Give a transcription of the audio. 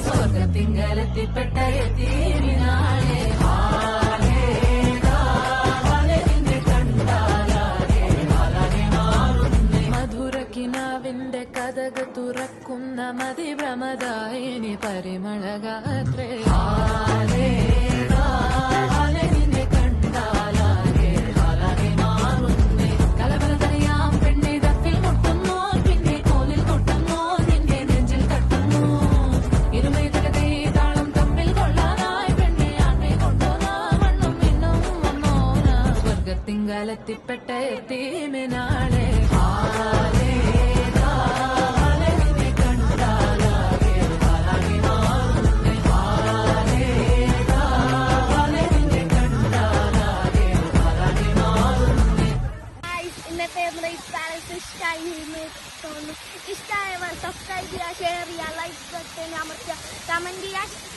സ്വർഗത്തിങ്കലെത്തിപ്പെട്ട എത്തീമിനാളെ മധുരക്കിനാവിന്റെ കഥക തുറക്കുന്ന മതിഭ്രമദായിനി പരിമളഗാത്രേ തിങ്കളത്തിപ്പെട്ട എത്തീമിനാളെ ഇന്നത്തെ ഇഷ്ടമായവർ സബ്സ്ക്രൈബ് ചെയ്യുക, ഷെയർ ചെയ്യുക, ലൈക്ക് ബട്ടൺ അമർത്തുക, കമന്റ് ചെയ്യുക.